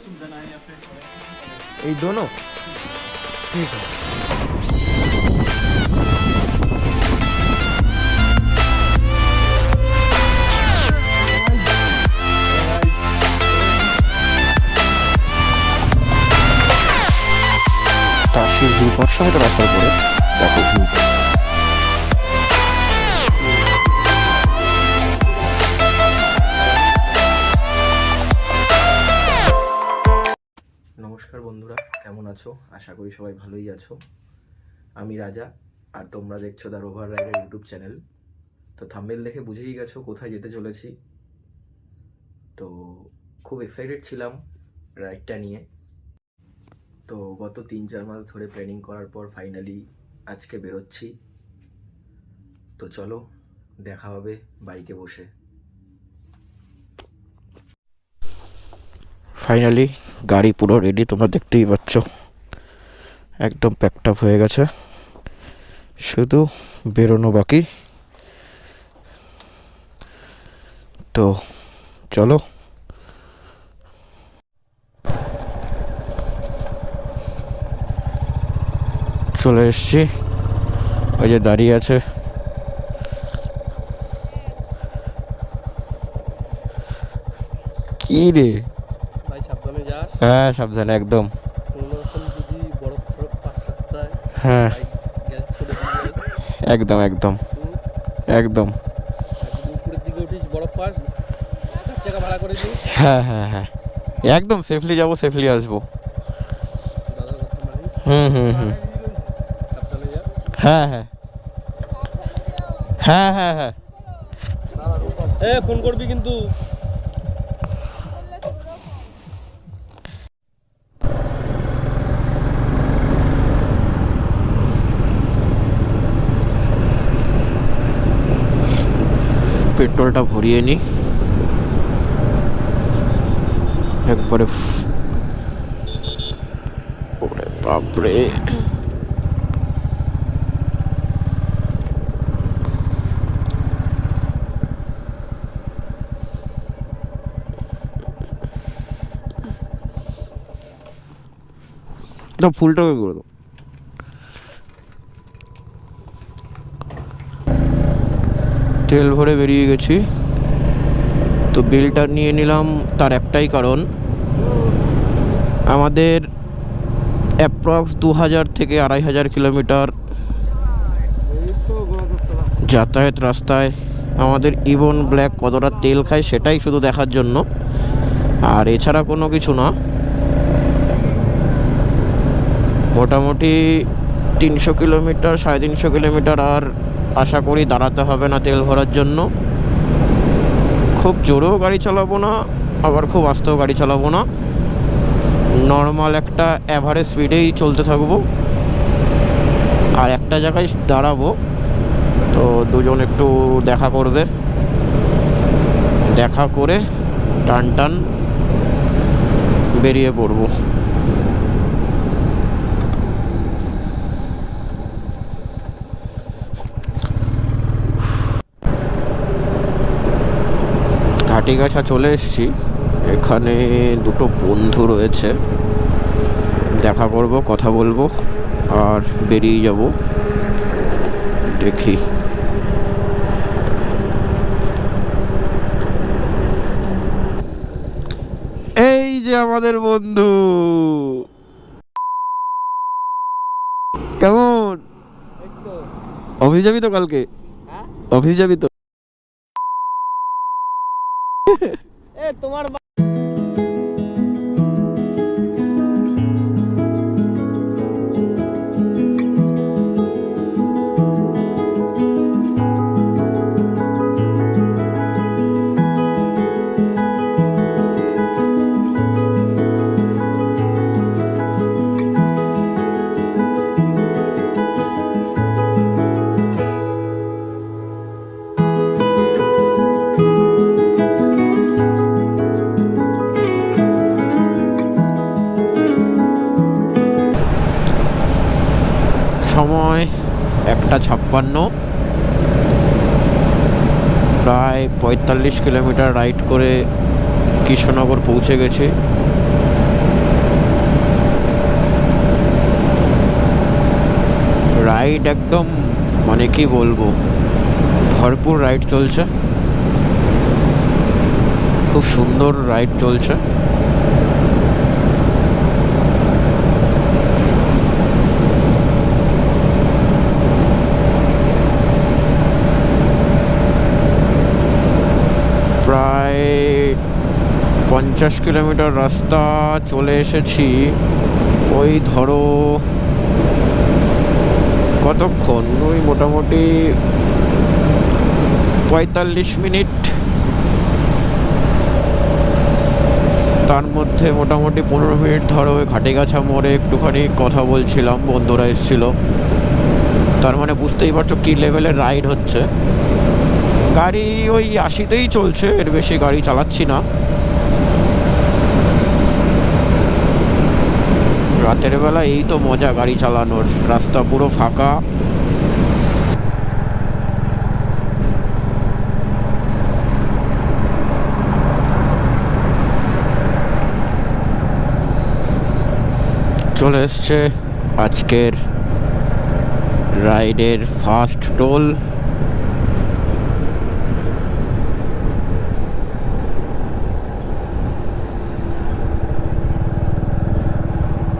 ये दोनों ठीक है। তার ভিউ পয়েন্ট সহায়তা রাস্তার উপরে দেখো ভিউ। নমস্কার বন্ধুরা, কেমন আছো? আশা করি সবাই ভালোই আছো। আমি রাজা, আর তোমরা দেখছো the Rover Rider YouTube channel. তো থাম্বনেল দেখে বুঝেই গেছো কোথায় যেতে চলেছি। তো খুব এক্সাইটেড ছিলাম রাইডটা নিয়ে। তো গত 3-4 মাস ধরে প্ল্যানিং করার পর ফাইনালি আজকে বেরোচ্ছি। তো চলো দেখা হবে বাইকে বসে। ফাইনালি গাড়ি পুরো রেডি, তোমরা দেখতেই পাচ্ছ একদম প্যাকড আপ হয়ে গেছে, শুধু বেরোনো বাকি। তো চলো চলে এসছি, ওই যে দাঁড়িয়ে আছে। কি রে भाई सावधाने যাস। হ্যাঁ সাবধানে একদম। কোনো রকম যদি বরফ সরফ পাশ রাস্তায় হ্যাঁ গ্যাস ছেড়ে দিয়ে একদম একদম একদম। উপরের দিকে উঠিস, বরফ পাস, 4 চাকা ভাড়া করে দিস। হ্যাঁ হ্যাঁ হ্যাঁ একদম সেফলি যাবো, সেফলি আসবো। দাদার কথা মানিস, হুম হুম হুম সাবধানে যা। হ্যাঁ হ্যাঁ হ্যাঁ হ্যাঁ হ্যাঁ ফোন করবি কিন্তু। পেট্রোলটা ভরিয়ে নি একবারে। ওরে বাপরে, না ফুলটা করে দাও। তেল ভরে বেরিয়ে গেছি। তো বিলটা নিয়ে নিলাম, তার একটাই কারণ আমাদের অ্যাপ্রক্স 2000 থেকে 2500 কিলোমিটার যাতায়াত রাস্তায় আমাদের ইভন ব্ল্যাক কতটা তেল খায় সেটাই শুধু দেখার জন্য, আর এছাড়া কোনো কিছু না। মোটামুটি 300 কিলোমিটার 350 কিলোমিটার আর আশা করি দাঁড়াতে হবে না তেল ভরার জন্য। খুব জোরেও গাড়ি চালাবো না, আবার খুব আস্তেও গাড়ি চালাবো না, নর্মাল একটা অ্যাভারেজ স্পিডেই চলতে থাকবো। আর একটা জায়গায় দাঁড়াবো, তো দুজন একটু দেখা করবে, দেখা করে টান টান বেরিয়ে পড়বো। ঘাটিগাছা চলে এসেছি, এখানে দুটো বন্ধু রয়েছে, দেখা করব, কথা বলবো আর বেরিয়ে যাব। দেখি এই যে আমাদের বন্ধু, কেমন? অফিস যাবি তো কালকে? অফিস যাবি তো? তোমার সময় 1:56, প্রায় 45 কিলোমিটার রাইড করে কৃষ্ণনগর পৌঁছে গেছে। রাইড একদম মানে কি বলবো, ভরপুর রাইড চলছে, খুব সুন্দর রাইড চলছে। প্রায় 50 কিলোমিটার রাস্তা চলে এসেছি। ওই ধরো কতক্ষণ, ওই মোটামুটি 45 মিনিট। তার মধ্যে মোটামুটি 15 মিনিট ধরো ওই ঘাটেগাছা মোড়ে একটুখানি কথা বলছিলাম, বন্ধুরা এসেছিল। তার মানে বুঝতেই পারছো কী লেভেলের রাইড হচ্ছে। গাড়ি ওই 80তেই চলছে, এর বেশি গাড়ি চালাচ্ছি না। রাতের বেলা এই তো মজা গাড়ি চালানোর, রাস্তা পুরো ফাঁকা। চলে এসছে আজকের রাইডের ফার্স্ট টোল।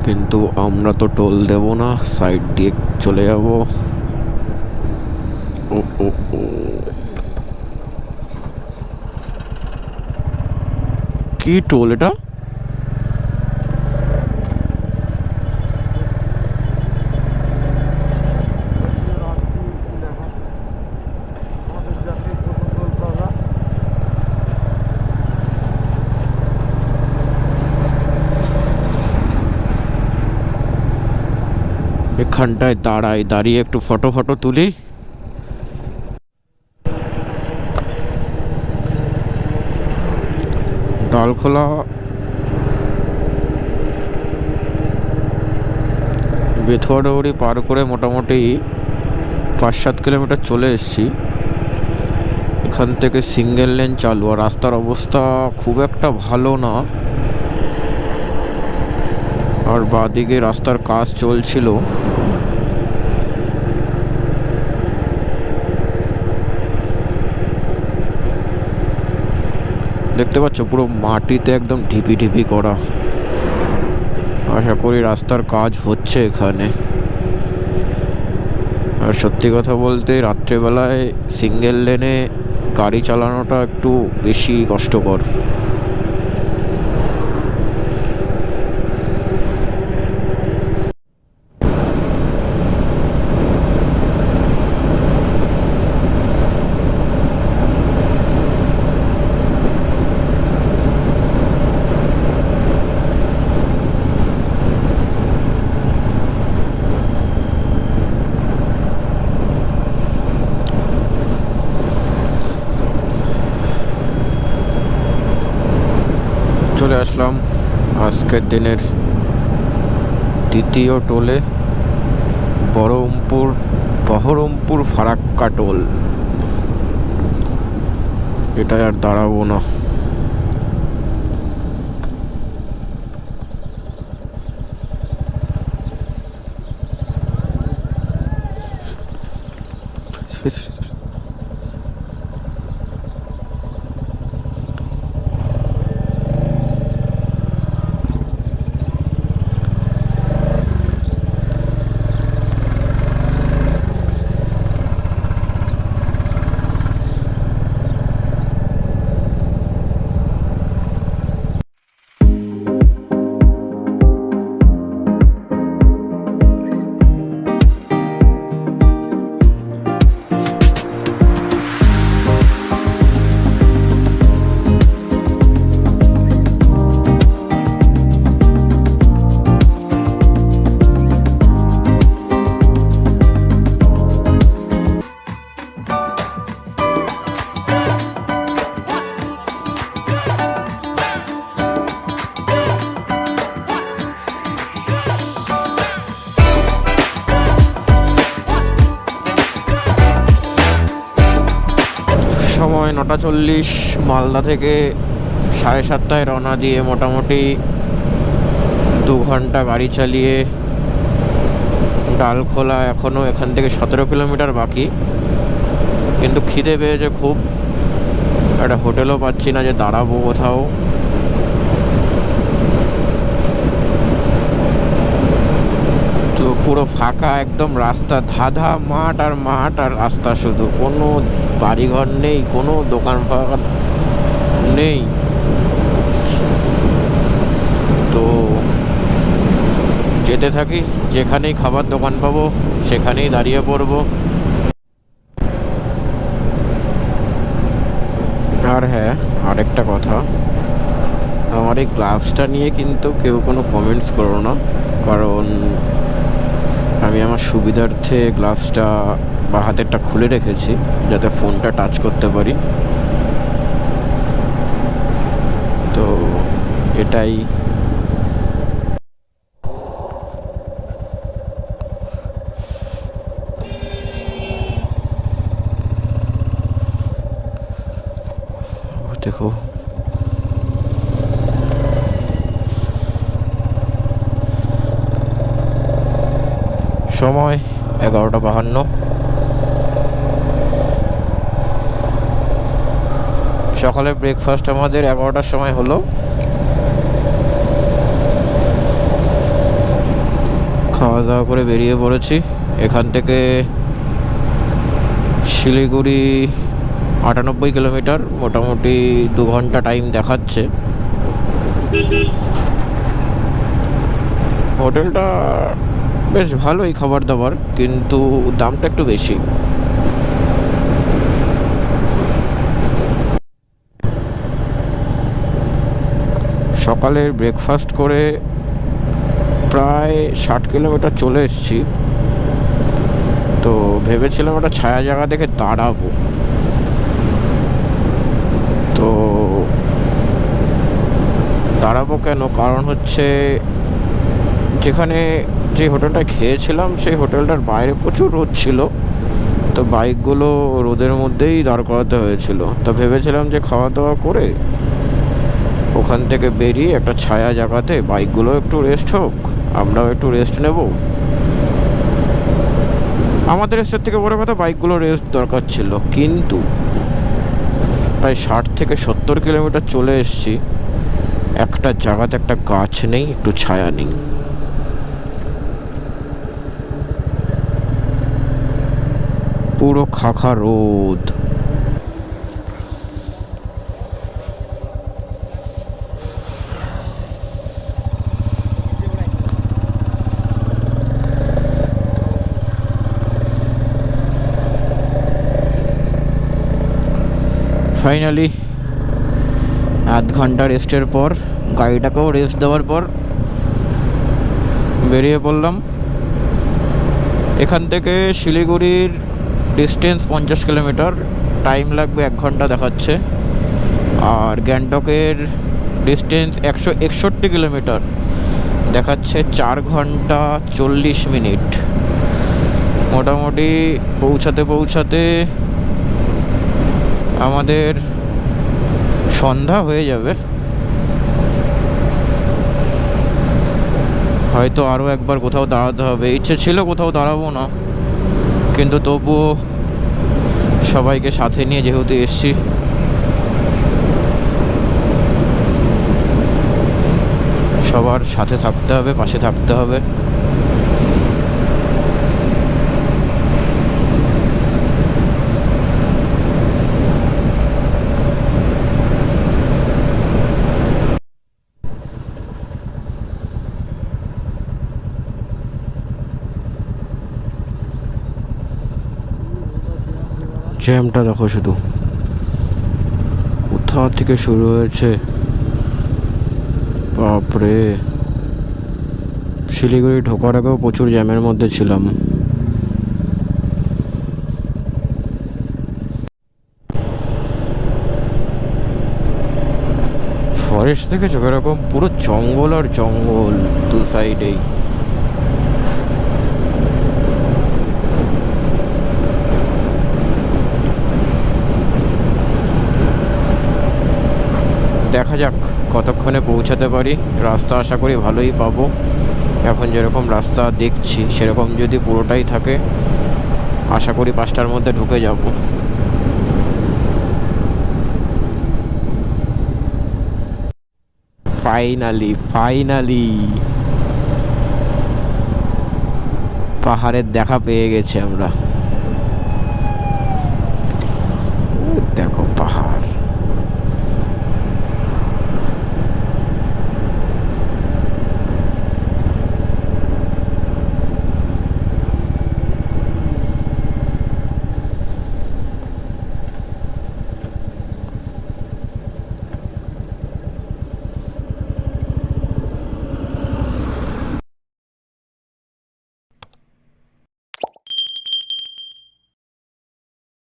কিন্তু আমরা তো টোল দেব না, সাইড দিয়ে চলে যাব। ও ও ও, কি টোল এটা? এখানটায় দাঁড়িয়ে একটু ফটো তুলি। ডালখোলা বেথুয়াডৌড়ি পার করে মোটামুটি 5-7 কিলোমিটার চলে এসেছি। এখান থেকে সিঙ্গেল লেন চালু, আর রাস্তার অবস্থা খুব একটা ভালো না। আর বাঁদিকে রাস্তার কাজ চলছিল। দেখতে পাচ্ছ পুরো মাটিতে একদম ঢিপি ঢিপি করা। আশা করি রাস্তার কাজ হচ্ছে এখানে। আর সত্যি কথা বলতে রাত্রেবেলায় সিঙ্গেল লেনে গাড়ি চালানোটা একটু বেশি কষ্টকর। চলে আসলাম আজকের দিনের দ্বিতীয় টোলে, বহরমপুর ফারাক্কা টোল। এটা আর দাঁড়াবো না। সময় 9:40। মালদা থেকে 7:30টায় রওনা দিয়ে মোটামুটি 2 ঘন্টা গাড়ি চালিয়ে ডালখোলা এখনও এখান থেকে 17 কিলোমিটার বাকি, কিন্তু খিদে পেয়েছে খুব। একটা হোটেলও পাচ্ছি না যে দাঁড়াবো কোথাও। তো পুরো ফাঁকা একদম রাস্তা, ধাঁধা মাঠ আর মাঠ আর রাস্তা, শুধু কোনো বাড়িঘর নেই, কোনো দোকান ফাঁকা নেই। তো যেতে থাকি, যেখানেই খাবার দোকান পাবো সেখানেই দাঁড়িয়ে পড়বো। আর হ্যাঁ, আরেকটা কথা, আমার এই গ্লাভসটা নিয়ে কিন্তু কেউ কোনো কমেন্টস করো না, কারণ আমি আমার সুবিধার্থে গ্লাভসটা বা হাতেরটা খুলে রেখেছি যাতে ফোনটা টাচ করতে পারি। তো এটাই। দেখো সময় 11:52। সকালে ব্রেকফাস্ট আমাদের 11টার সময় হলো। খাওয়া দাওয়া করে বেরিয়ে পড়েছি। এখান থেকে শিলিগুড়ি 98 কিলোমিটার, মোটামুটি 2 ঘন্টা টাইম দেখাচ্ছে। হোটেলটা বেশ ভালোই খাবার দাবার, কিন্তু দামটা একটু বেশি। সকালের ব্রেকফাস্ট করে প্রায় 60 কিলোমিটার চলে এসেছি। তো ভেবেছিলাম একটা ছায়া জায়গা দেখে দাঁড়াবো, তো দাঁড়াবো কেন, কারণ হচ্ছে যেখানে যে হোটেলটা খেয়েছিলাম সেই হোটেলটার বাইরে প্রচুর রোদ ছিল, তো বাইকগুলো রোদের মধ্যেই দাঁড় করাতে হয়েছিল। তো ভেবেছিলাম যে খাওয়া দাওয়া করে ওখান থেকে বেরিয়ে একটা ছায়া জায়গাতে বাইকগুলো একটু রেস্ট হোক, আমরাও একটু রেস্ট নেব। আমাদের রেস্টের থেকে বড় কথা বাইকগুলো রেস্ট দরকার ছিল, কিন্তু প্রায় 60 থেকে 70 কিলোমিটার চলে এসেছি, একটা জায়গাতে একটা গাছ নেই, একটু ছায়া নেই। পুরো খাখা রোদ। ফাইনালি 1 ঘন্টা রেস্টের পর, গাড়িটাকেও রেস্ট দেওয়ার পর বেরিয়ে পড়লাম। এখান থেকে শিলিগুড়ির ডিস্টেন্স 50 কিলোমিটার, টাইম লাগবে 1 ঘন্টা দেখাচ্ছে। আর গ্যাংটকের ডিস্টেন্স 161 কিলোমিটার, দেখাচ্ছে 4 ঘন্টা 40 মিনিট। মোটামুটি পৌঁছাতে পৌঁছাতে আমাদের সন্ধ্যা হয়ে যাবে। হয়তো আরও একবার কোথাও দাঁড়াতে হবে, ইচ্ছে ছিল কোথাও দাঁড়াবো না, কিন্তু তবুও সবাইকে সাথে নিয়ে যেহেতু এসছি, সবার সাথে থাকতে হবে, পাশে থাকতে হবে। জ্যামটা দেখো শুধু, কোথা থেকে শুরু হয়েছে, বাপরে। শিলিগুড়ি ঢোকার আগেও প্রচুর জ্যামের মধ্যে ছিলাম। ফরেস্ট দেখেছো এরকম পুরো জঙ্গল আর জঙ্গল দু সাইডেই। দেখা যাক কতক্ষণে পৌঁছাতে পারি, রাস্তা আশা করি ভালোই পাবো। এখন যেরকম রাস্তা দেখছি সেরকম যদি পুরোটাই থাকে আশা করি 5টার মধ্যে ঢুকে যাব। ফাইনালি পাহাড়ের দেখা পেয়ে গেছি আমরা।